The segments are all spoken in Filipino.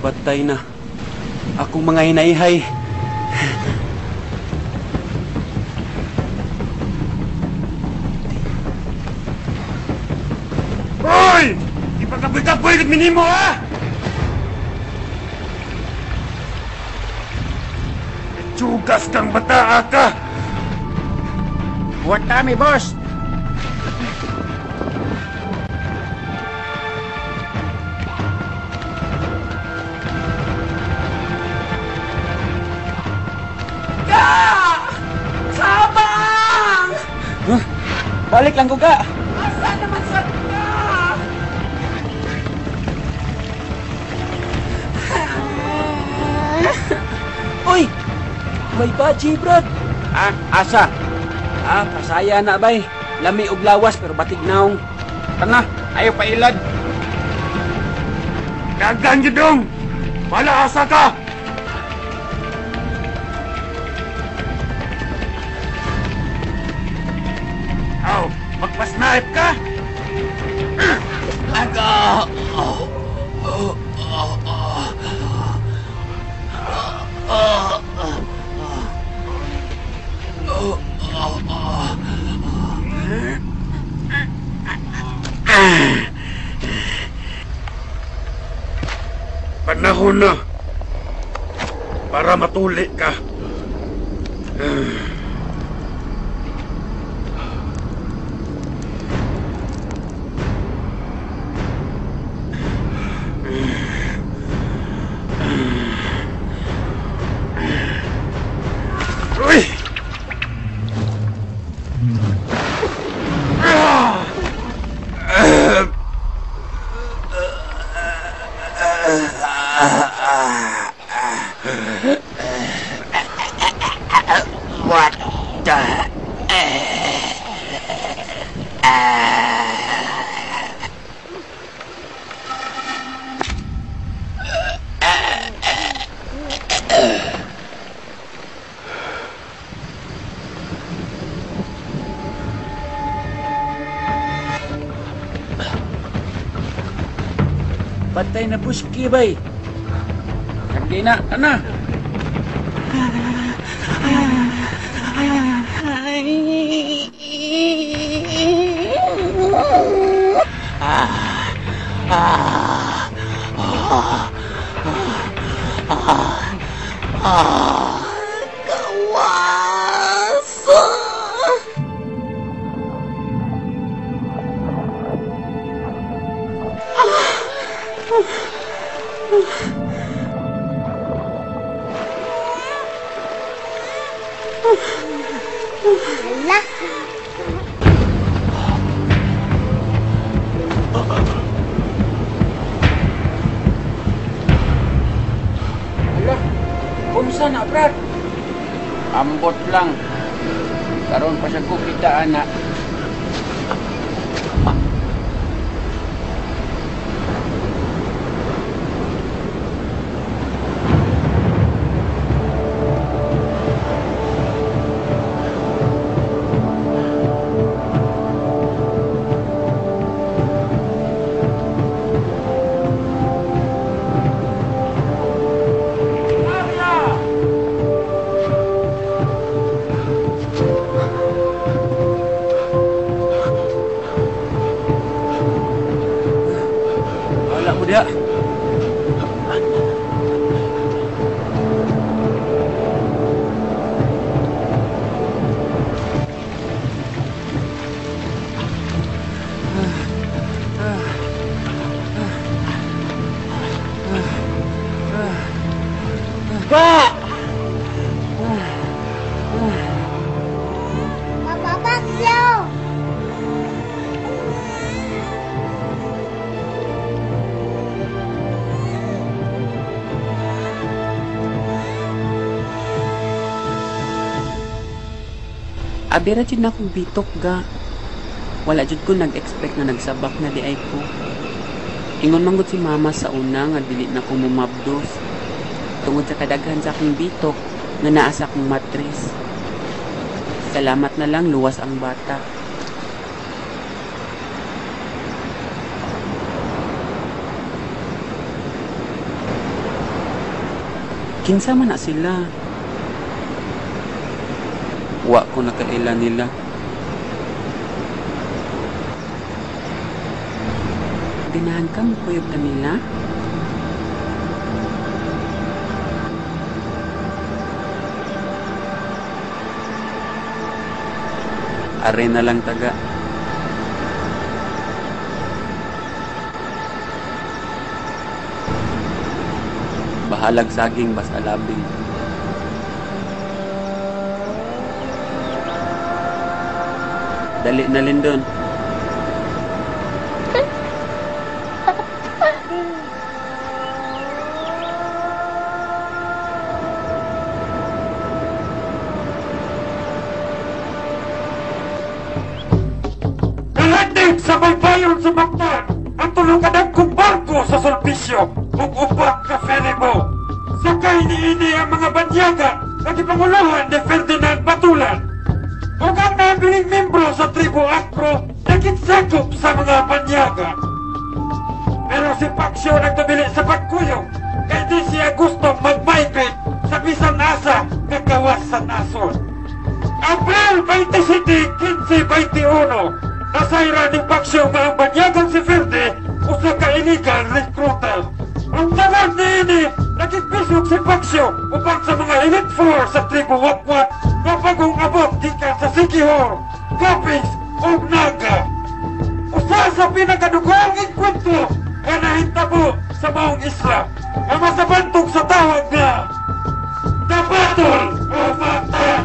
Patay na akong mga hinayhay. Hoy! Ipagkapoy-kapoy rin minimo, ha? Tsugas kang bataa ka! Buat kami, boss! Sabang! Huh? Balik lang ko ka! Asa naman sa ka? Uy! May baji, Brad! Asa? Pasaya na bay. Lami og lawas pero batig naong. Tana, ayaw pa ilad. Dagan gidong! Wala asa ka! Aw, magpasnaip ka? Panahon na para matuli ka. Uy! What the... Patay na buski, bay. Hindi na, tana. Lah. Ala, kumsa na, Brad? Ambot lang. Karon pa sa kukita, anak. Wala mo dia. Pak! Papa Bakso. Abira jud na akong bitok ga. Wala jud ko nag-expect na nagsabak na di ay ko. Ingon man gud si mama sa una nga dili na ko mumabdos. Tungod sa kadaghan sa akong bitok nga naa sa akong matris. Salamat na lang luwas ang bata. Kinsa man na sila. Wa ko nakaila nila. Ganahan ka mo kuyog kanila? Are na lang taga. Bahalag saging basta labing. Dali na Lindon. Kalatig sa baybayon sa Mactan ang tulungan kong barko sa Sulpicio ug upat ka ferrybo. Sakay niini ang mga banyaga na gipanguluhan ni Ferdinand Batulan. Ug ang nabiling membro sa tribo Acro nakinsakop sa mga banyaga. Pero si Paxio nagtabili sa pagkuyong kay di siya gusto mag-migrate sa bisan asa nga gawas sa nason. April 27, 1521, nasayra ni Paxio nga ang banyagang si Ferde usa ka illegal recruiter. Ang tawag niini, nakikbisog si Paxio upang sa mga elite force sa tribo Wakwat na bagong abot gikan sa Sikihor, Kapis o Naga. Usa sa pinakadugong inkwentro nga nahitabo sa maong isla nga masabantog sa tawag nga The Battle of Mactan.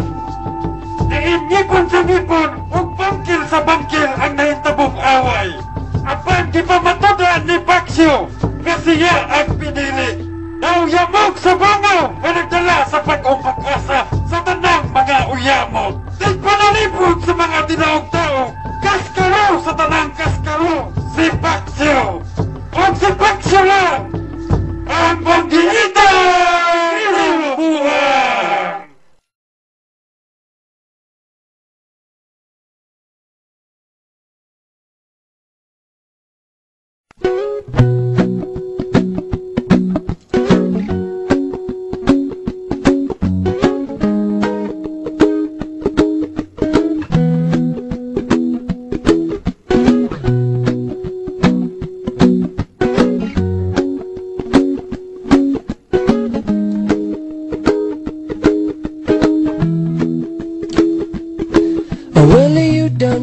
Diin ngipon sa ngipon ug bangkil sa bangkil ang nahitabong away. Apan gipamatudan ni Paxio nga siya ang pinili. Nauyamog sa bangaw nga nagdala sa pag-umpag-asa sa tanang mga uyamog. Tigpanalipod sa mga tinaog tao, kaskaro sa tanang kaskaro, si Paxio. O si Paxio lang ang pagdiita buhay.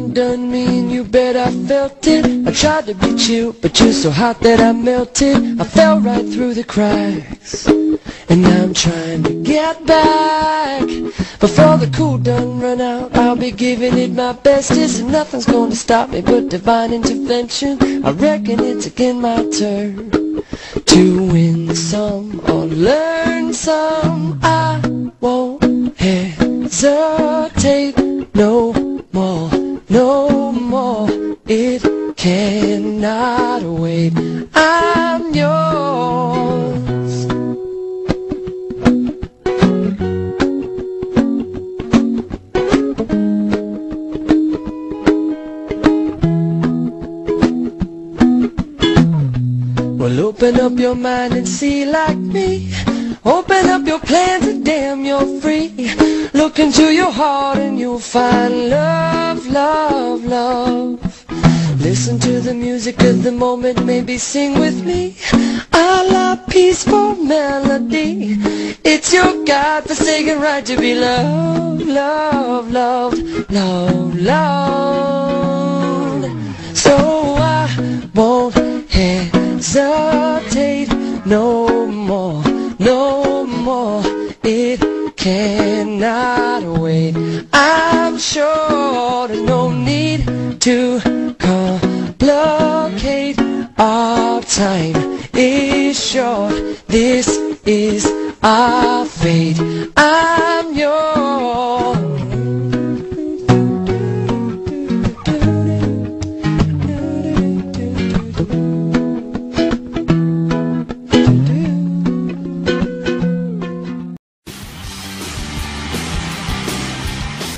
Done me and you bet I felt it. I tried to be chill, but you're so hot that I melted. I fell right through the cracks, and now I'm trying to get back. Before the cool done run out, I'll be giving it my bestest, and nothing's gonna stop me but divine intervention. I reckon it's again my turn to win some or learn some. I won't hesitate no more. No more, it cannot wait. I'm yours. Well, open up your mind and see like me. Open up your plans and damn you're free. Look into your heart and you'll find love, love, love. Listen to the music of the moment, maybe sing with me. A la peaceful melody. It's your God-forsaken right to be loved, loved, loved, loved, loved. So I won't hesitate no more. No more, it cannot wait. I'm sure there's no need to complicate. Our time is short, this is our fate. I'm yours.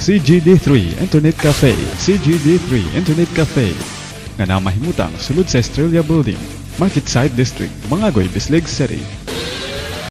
CGD3 Internet Cafe. CGD3 Internet Cafe nga namahimutang sulod sa Estrella Building, Marketside District, Mangagoy, Bislig City.